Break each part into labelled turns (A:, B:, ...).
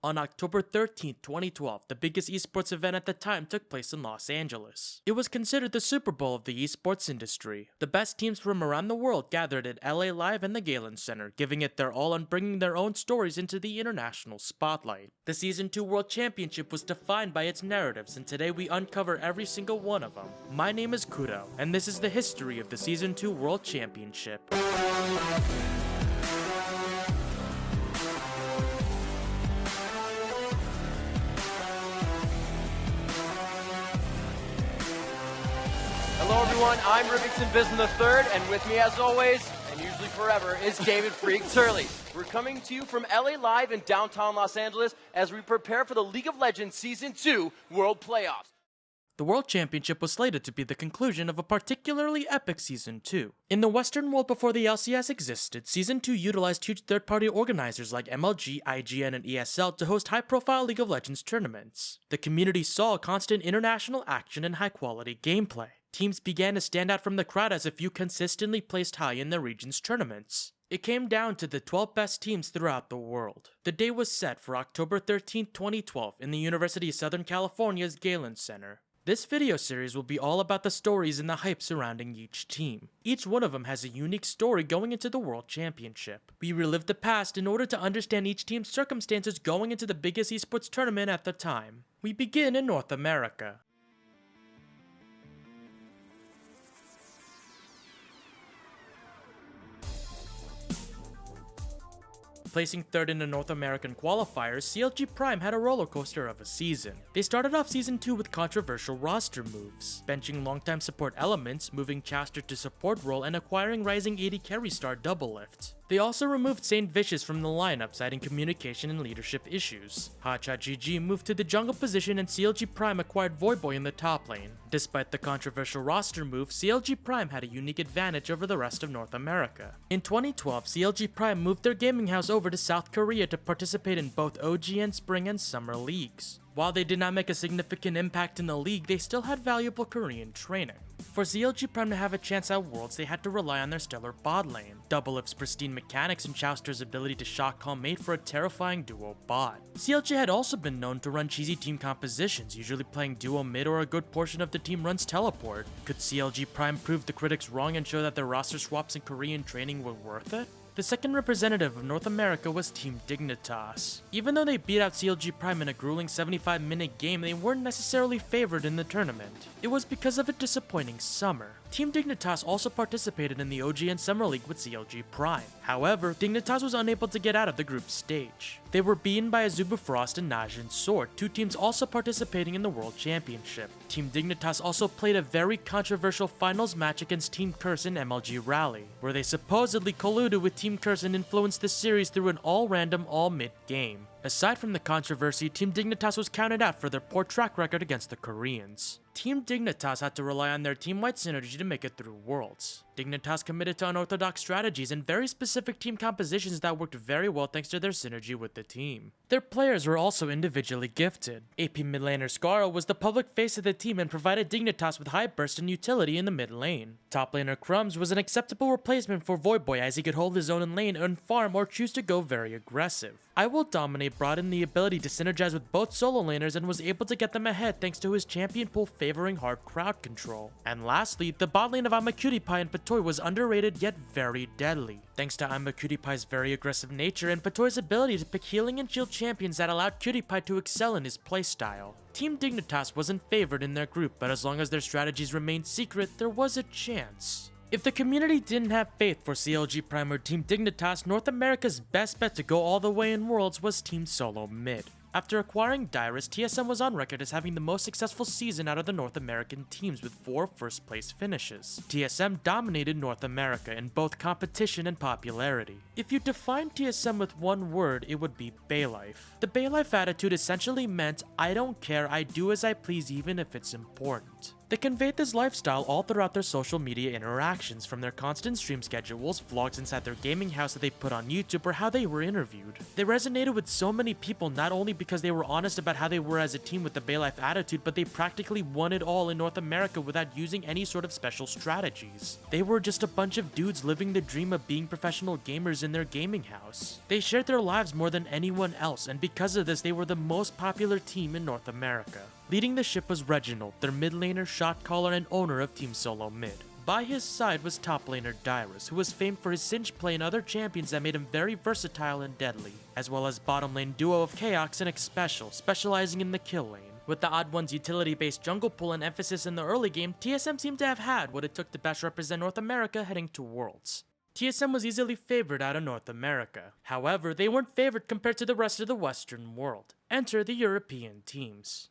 A: On October 13th, 2012, the biggest esports event at the time took place in Los Angeles. It was considered the Super Bowl of the esports industry. The best teams from around the world gathered at LA Live and the Galen Center, giving it their all and bringing their own stories into the international spotlight. The Season 2 World Championship was defined by its narratives, and today we uncover every single one of them. My name is Kudo, and this is the history of the Season 2 World Championship.
B: Hello everyone, I'm Rivington Bisson III, and with me as always, and usually forever, is David Freak Turley. We're coming to you from LA Live in downtown Los Angeles as we prepare for the League of Legends Season 2 World Playoffs.
A: The World Championship was slated to be the conclusion of a particularly epic Season 2. In the Western world before the LCS existed, Season 2 utilized huge third-party organizers like MLG, IGN, and ESL to host high-profile League of Legends tournaments. The community saw constant international action and high-quality gameplay. Teams began to stand out from the crowd as a few consistently placed high in the region's tournaments. It came down to the 12 best teams throughout the world. The day was set for October 13, 2012 in the University of Southern California's Galen Center. This video series will be all about the stories and the hype surrounding each team. Each one of them has a unique story going into the World Championship. We relive the past in order to understand each team's circumstances going into the biggest esports tournament at the time. We begin in North America. Placing third in the North American qualifiers, CLG Prime had a roller coaster of a season. They started off Season 2 with controversial roster moves, benching longtime support elements, moving Chowster to support role, and acquiring rising AD carry star Doublelift. They also removed Saint Vicious from the lineup, citing communication and leadership issues. Hotshot GG moved to the jungle position and CLG Prime acquired Voyboy in the top lane. Despite the controversial roster move, CLG Prime had a unique advantage over the rest of North America. In 2012, CLG Prime moved their gaming house over to South Korea to participate in both OGN Spring and Summer leagues. While they did not make a significant impact in the league, they still had valuable Korean training. For CLG Prime to have a chance at Worlds, they had to rely on their stellar bot lane, Doublelift's pristine mechanics, and Chowster's ability to shock call made for a terrifying duo bot. CLG had also been known to run cheesy team compositions, usually playing duo mid, or a good portion of the team runs teleport. Could CLG Prime prove the critics wrong and show that their roster swaps and Korean training were worth it? The second representative of North America was Team Dignitas. Even though they beat out CLG Prime in a grueling 75-minute game, they weren't necessarily favored in the tournament. It was because of a disappointing summer. Team Dignitas also participated in the OGN Summer League with CLG Prime. However, Dignitas was unable to get out of the group stage. They were beaten by Azubu Frost and Najin Sword, two teams also participating in the World Championship. Team Dignitas also played a very controversial finals match against Team Curse in MLG Rally, where they supposedly colluded with Team Curse and influenced the series through an all-random, all-mid game. Aside from the controversy, Team Dignitas was counted out for their poor track record against the Koreans. Team Dignitas had to rely on their team-wide synergy to make it through Worlds. Dignitas committed to unorthodox strategies and very specific team compositions that worked very well thanks to their synergy with the team. Their players were also individually gifted. AP mid laner Scarro was the public face of the team and provided Dignitas with high burst and utility in the mid lane. Top laner Crumbs was an acceptable replacement for Voyboy as he could hold his own in lane and farm or choose to go very aggressive. I Will Dominate brought in the ability to synergize with both solo laners and was able to get them ahead thanks to his champion pool favoring hard crowd control. And lastly, the bot lane of Amacutie and Patoy was underrated yet very deadly. Thanks to Amakutie's very aggressive nature and Patoy's ability to pick healing and shield champions that allowed Cutie to excel in his playstyle. Team Dignitas wasn't favored in their group, but as long as their strategies remained secret, there was a chance. If the community didn't have faith for CLG Prime or Team Dignitas, North America's best bet to go all the way in Worlds was Team Solo Mid. After acquiring Dyrus, TSM was on record as having the most successful season out of the North American teams with 4 first-place finishes. TSM dominated North America in both competition and popularity. If you define TSM with one word, it would be Baylife. The Baylife attitude essentially meant, I don't care, I do as I please even if it's important. They conveyed this lifestyle all throughout their social media interactions, from their constant stream schedules, vlogs inside their gaming house that they put on YouTube, or how they were interviewed. They resonated with so many people not only because because they were honest about how they were as a team with the Bay Life attitude, but they practically won it all in North America without using any sort of special strategies. They were just a bunch of dudes living the dream of being professional gamers in their gaming house. They shared their lives more than anyone else, and because of this, they were the most popular team in North America. Leading the ship was Reginald, their mid laner, shot caller, and owner of Team Solo Mid. By his side was top laner Dyrus, who was famed for his Singe play and other champions that made him very versatile and deadly, as well as bottom lane duo of Chaox and Xpecial, specializing in the kill lane. With the Odd One's utility-based jungle pull and emphasis in the early game, TSM seemed to have had what it took to best represent North America heading to Worlds. TSM was easily favored out of North America. However, they weren't favored compared to the rest of the Western world. Enter the European teams.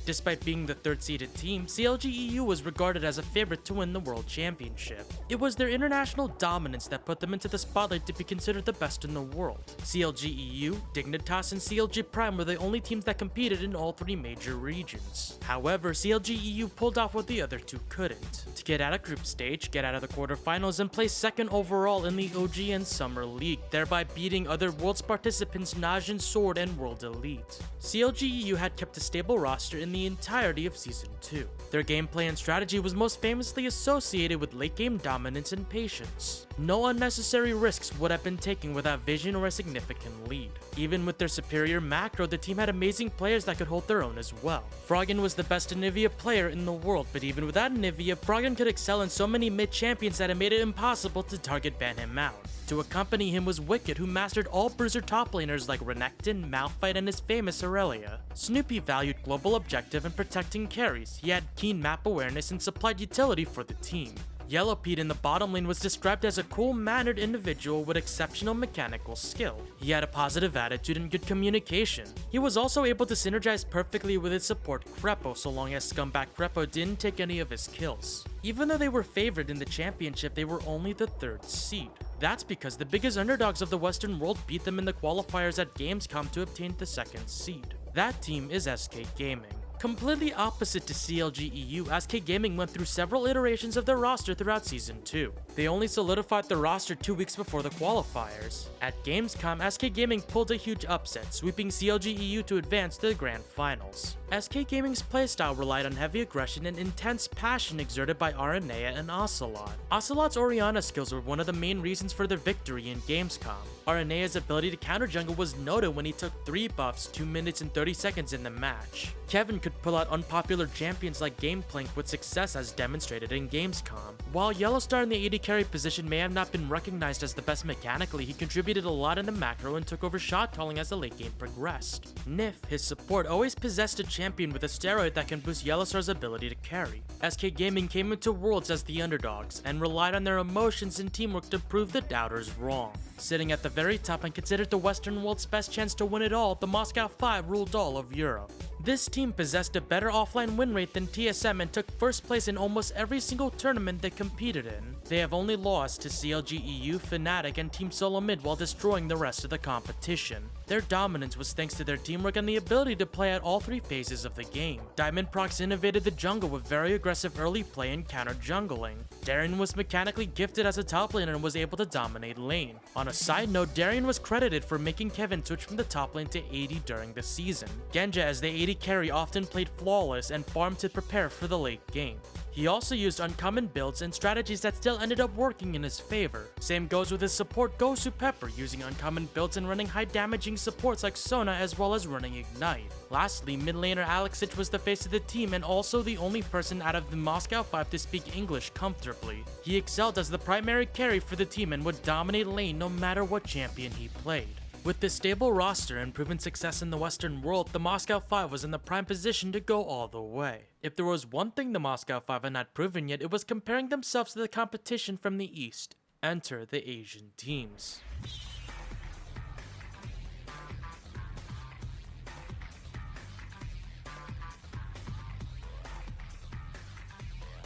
A: Despite being the third-seeded team, CLG.EU was regarded as a favorite to win the World Championship. It was their international dominance that put them into the spotlight to be considered the best in the world. CLG.EU, Dignitas, and CLG Prime were the only teams that competed in all three major regions. However, CLG.EU pulled off what the other two couldn't: to get out of group stage, get out of the quarterfinals, and place second overall in the OGN Summer League, thereby beating other Worlds participants Najin, Sword, and World Elite. CLG.EU had kept a stable roster in the entirety of Season 2. Their gameplay and strategy was most famously associated with late game dominance and patience. No unnecessary risks would have been taken without vision or a significant lead. Even with their superior macro, the team had amazing players that could hold their own as well. Froggen was the best Anivia player in the world, but even without Anivia, Froggen could excel in so many mid-champions that it made it impossible to target ban him out. To accompany him was Wicked, who mastered all bruiser top laners like Renekton, Malphite, and his famous Aurelia. Snoopy valued global objective and protecting carries. He had keen map awareness and supplied utility for the team. Yellowpete in the bottom lane was described as a cool-mannered individual with exceptional mechanical skill. He had a positive attitude and good communication. He was also able to synergize perfectly with his support Crepo, so long as scumbag Crepo didn't take any of his kills. Even though they were favored in the championship, they were only the third seed. That's because the biggest underdogs of the Western world beat them in the qualifiers at Gamescom to obtain the second seed. That team is SK Gaming. Completely opposite to CLG.EU, SK Gaming went through several iterations of their roster throughout Season 2. They only solidified the roster 2 weeks before the qualifiers. At Gamescom, SK Gaming pulled a huge upset, sweeping CLG.EU to advance to the Grand Finals. SK Gaming's playstyle relied on heavy aggression and intense passion exerted by Aranea and Ocelot. Ocelot's Orianna skills were one of the main reasons for their victory in Gamescom. Aranea's ability to counter jungle was noted when he took 3 buffs 2 minutes and 30 seconds in the match. Kevin could pull out unpopular champions like Gameplank with success as demonstrated in Gamescom. While Yellowstar in the AD carry position may have not been recognized as the best mechanically, he contributed a lot in the macro and took over shot calling as the late game progressed. Nif, his support, always possessed a champion with a steroid that can boost Yellowstar's ability to carry. SK Gaming came into Worlds as the underdogs and relied on their emotions and teamwork to prove the doubters wrong. Sitting at the very top and considered the Western world's best chance to win it all, the Moscow 5 ruled all of Europe. This team possessed a better offline win rate than TSM and took first place in almost every single tournament they competed in. They have only lost to CLG.EU, Fnatic, and Team Solo Mid while destroying the rest of the competition. Their dominance was thanks to their teamwork and the ability to play at all 3 phases of the game. Diamond Prox innovated the jungle with very aggressive early play and counter jungling. Darien was mechanically gifted as a top laner and was able to dominate lane. On a side note, Darien was credited for making Kevin switch from the top lane to AD during the season. Genja as the AD carry often played flawless and farmed to prepare for the late game. He also used uncommon builds and strategies that still ended up working in his favor. Same goes with his support Gosu Pepper, using uncommon builds and running high damaging supports like Sona as well as running Ignite. Lastly, mid laner Alexich was the face of the team and also the only person out of the Moscow 5 to speak English comfortably. He excelled as the primary carry for the team and would dominate lane no matter what champion he played. With this stable roster and proven success in the Western world, the Moscow 5 was in the prime position to go all the way. If there was one thing the Moscow 5 had not proven yet, it was comparing themselves to the competition from the East. Enter the Asian teams.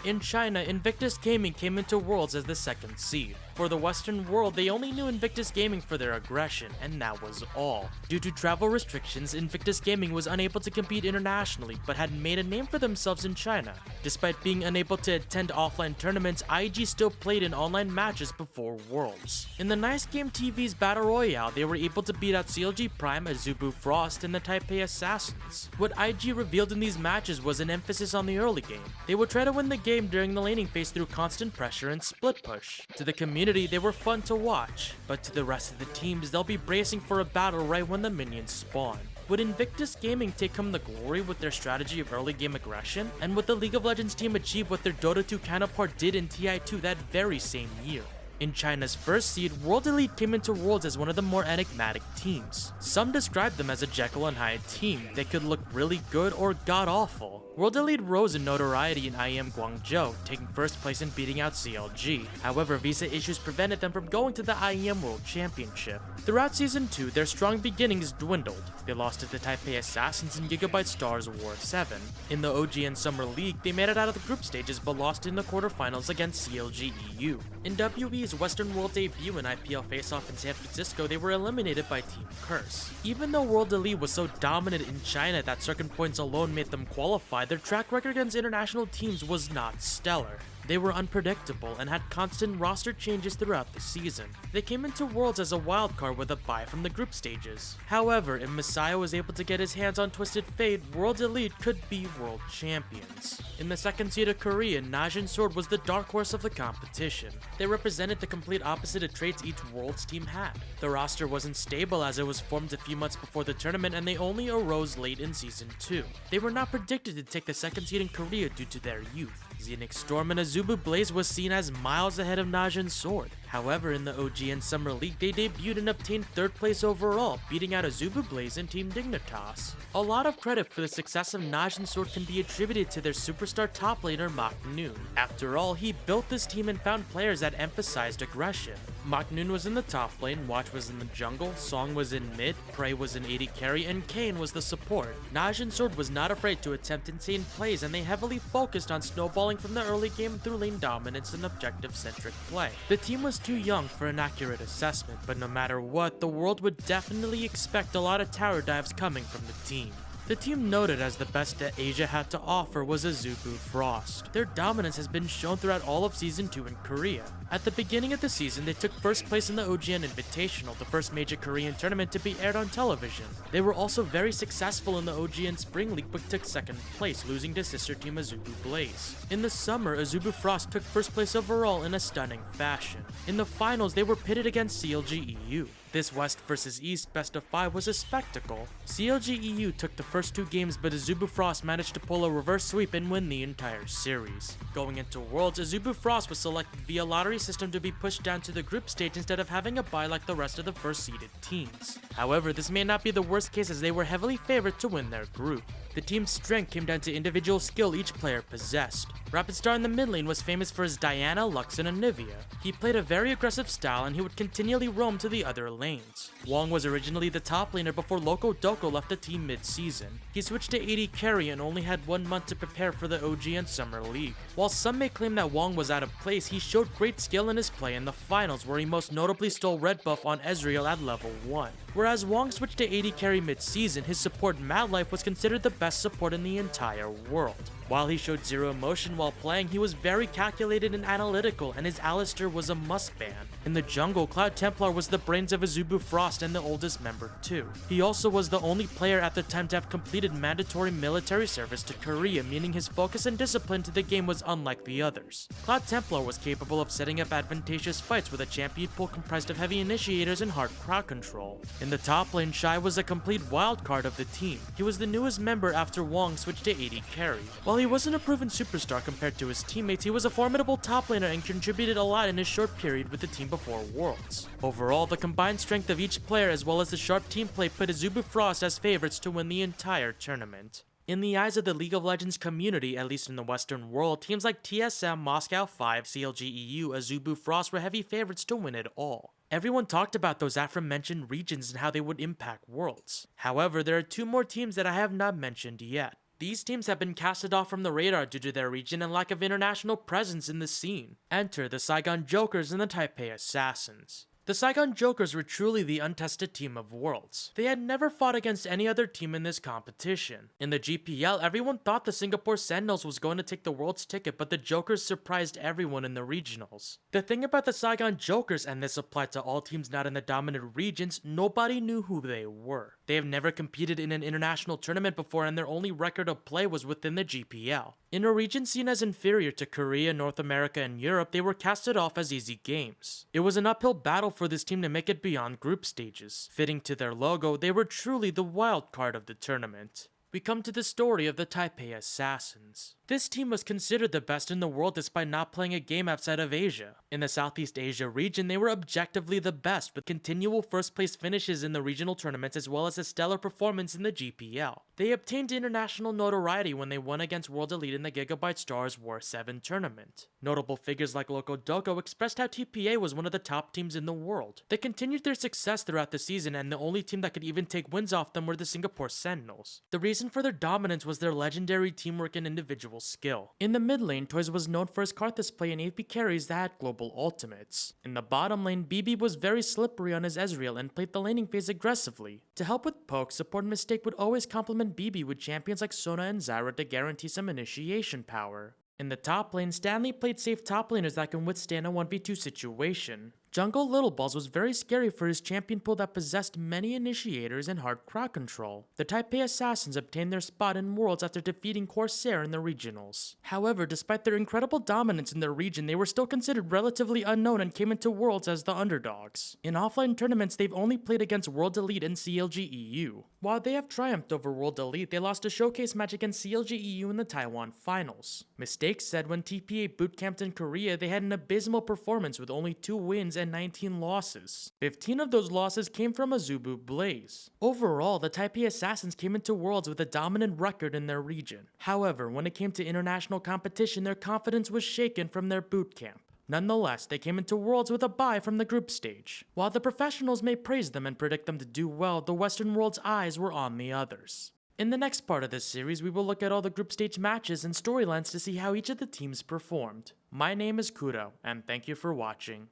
A: In China, Invictus Gaming came into Worlds as the second seed. For the Western world, they only knew Invictus Gaming for their aggression, and that was all. Due to travel restrictions, Invictus Gaming was unable to compete internationally, but had made a name for themselves in China. Despite being unable to attend offline tournaments, IG still played in online matches before Worlds. In the Nice Game TV's Battle Royale, they were able to beat out CLG Prime, Azubu Frost, and the Taipei Assassins. What IG revealed in these matches was an emphasis on the early game. They would try to win the game during the laning phase through constant pressure and split push. To the community, they were fun to watch, but to the rest of the teams, they'll be bracing for a battle right when the minions spawn. Would Invictus Gaming take home the glory with their strategy of early game aggression? And would the League of Legends team achieve what their Dota 2 counterpart did in TI2 that very same year? In China's first seed, World Elite came into Worlds as one of the more enigmatic teams. Some described them as a Jekyll and Hyde team. They could look really good or god-awful. World Elite rose in notoriety in IEM Guangzhou, taking first place and beating out CLG. However, visa issues prevented them from going to the IEM World Championship. Throughout Season 2, their strong beginnings dwindled. They lost to the Taipei Assassins in Gigabyte Stars War 7. In the OGN Summer League, they made it out of the group stages but lost in the quarterfinals against CLG.EU. In WE's Western World debut in IPL Face-Off in San Francisco, they were eliminated by Team Curse. Even though World Elite was so dominant in China that certain points alone made them qualify, their track record against international teams was not stellar. They were unpredictable and had constant roster changes throughout the season. They came into Worlds as a wildcard with a bye from the group stages. However, if Messiah was able to get his hands on Twisted Fate, World Elite could be world champions. In the second seed of Korea, Najin Sword was the dark horse of the competition. They represented the complete opposite of traits each Worlds team had. The roster wasn't stable as it was formed a few months before the tournament, and they only arose late in Season 2. They were not predicted to take the second seed in Korea due to their youth. Xenix Storm and Azubu Blaze was seen as miles ahead of Najin Sword. However, in the OGN Summer League, they debuted and obtained 3rd place overall, beating out Azubu Blaze and Team Dignitas. A lot of credit for the success of Najin Sword can be attributed to their superstar top laner Mach Noon. After all, he built this team and found players that emphasized aggression. Mach Noon was in the top lane, Watch was in the jungle, Song was in mid, Prey was in AD carry, and Kayn was the support. Najin Sword was not afraid to attempt insane plays, and they heavily focused on snowballing from the early game through lane dominance and objective-centric play. The team was too young for an accurate assessment, but no matter what, the world would definitely expect a lot of tower dives coming from the team. The team noted as the best that Asia had to offer was Azubu Frost. Their dominance has been shown throughout all of Season 2 in Korea. At the beginning of the season, they took first place in the OGN Invitational, the first major Korean tournament to be aired on television. They were also very successful in the OGN Spring League but took second place, losing to sister team Azubu Blaze. In the summer, Azubu Frost took first place overall in a stunning fashion. In the finals, they were pitted against CLG.EU. This West vs East best of 5 was a spectacle. CLG.EU took the first 2 games, but Azubu Frost managed to pull a reverse sweep and win the entire series. Going into Worlds, Azubu Frost was selected via lottery system to be pushed down to the group stage instead of having a bye like the rest of the first seeded teams. However, this may not be the worst case as they were heavily favored to win their group. The team's strength came down to individual skill each player possessed. Rapid Star in the mid lane was famous for his Diana, Lux, and Anivia. He played a very aggressive style and he would continually roam to the other lanes. Wong was originally the top laner before Loco Doco left the team mid-season. He switched to AD carry and only had 1 month to prepare for the OGN Summer League. While some may claim that Wong was out of place, he showed great skill in his play in the finals where he most notably stole red buff on Ezreal at level 1. Whereas Wong switched to AD carry mid-season, his support Madlife was considered the best support in the entire world. While he showed zero emotion while playing, he was very calculated and analytical, and his Alistar was a must-ban. In the jungle, Cloud Templar was the brains of Azubu Frost and the oldest member too. He also was the only player at the time to have completed mandatory military service to Korea, meaning his focus and discipline to the game was unlike the others. Cloud Templar was capable of setting up advantageous fights with a champion pool comprised of heavy initiators and hard crowd control. In the top lane, Shy was a complete wildcard of the team. He was the newest member after Wong switched to AD carry. While he wasn't a proven superstar compared to his teammates, he was a formidable top laner and contributed a lot in his short period with the team before Worlds. Overall, the combined strength of each player as well as the sharp team play put Azubu Frost as favorites to win the entire tournament. In the eyes of the League of Legends community, at least in the Western world, teams like TSM, Moscow 5, CLG.EU, Azubu Frost were heavy favorites to win it all. Everyone talked about those aforementioned regions and how they would impact Worlds. However, there are 2 more teams that I have not mentioned yet. These teams have been casted off from the radar due to their region and lack of international presence in the scene. Enter the Saigon Jokers and the Taipei Assassins. The Saigon Jokers were truly the untested team of Worlds. They had never fought against any other team in this competition. In the GPL, everyone thought the Singapore Sentinels was going to take the Worlds ticket, but the Jokers surprised everyone in the regionals. The thing about the Saigon Jokers, and this applied to all teams not in the dominant regions, nobody knew who they were. They have never competed in an international tournament before, and their only record of play was within the GPL. In a region seen as inferior to Korea, North America, and Europe, they were casted off as easy games. It was an uphill battle for this team to make it beyond group stages. Fitting to their logo, they were truly the wild card of the tournament. We come to the story of the Taipei Assassins. This team was considered the best in the world despite not playing a game outside of Asia. In the Southeast Asia region, they were objectively the best, with continual first place finishes in the regional tournaments as well as a stellar performance in the GPL. They obtained international notoriety when they won against World Elite in the Gigabyte Stars War 7 tournament. Notable figures like Loco Doco expressed how TPA was one of the top teams in the world. They continued their success throughout the season, and the only team that could even take wins off them were the Singapore Sentinels. The reason for their dominance was their legendary teamwork and individual skill. In the mid lane, Toys was known for his Karthus play and AP carries that had global ultimates. In the bottom lane, BB was very slippery on his Ezreal and played the laning phase aggressively. To help with poke, support Mistake would always complement BB with champions like Sona and Zyra to guarantee some initiation power. In the top lane, Stanley played safe top laners that can withstand a 1v2 situation. Jungle Little Balls was very scary for his champion pool that possessed many initiators and hard crowd control. The Taipei Assassins obtained their spot in Worlds after defeating Corsair in the regionals. However, despite their incredible dominance in their region, they were still considered relatively unknown and came into Worlds as the underdogs. In offline tournaments, they've only played against World Elite and CLG.EU. While they have triumphed over World Elite, they lost a showcase match against CLG.EU in the Taiwan finals. Mistakes said when TPA bootcamped in Korea, they had an abysmal performance with only 2 wins and 19 losses. 15 of those losses came from Azubu Blaze. Overall, the Taipei Assassins came into Worlds with a dominant record in their region. However, when it came to international competition, their confidence was shaken from their boot camp. Nonetheless, they came into Worlds with a bye from the group stage. While the professionals may praise them and predict them to do well, the Western world's eyes were on the others. In the next part of this series, we will look at all the group stage matches and storylines to see how each of the teams performed. My name is Kudo, and thank you for watching.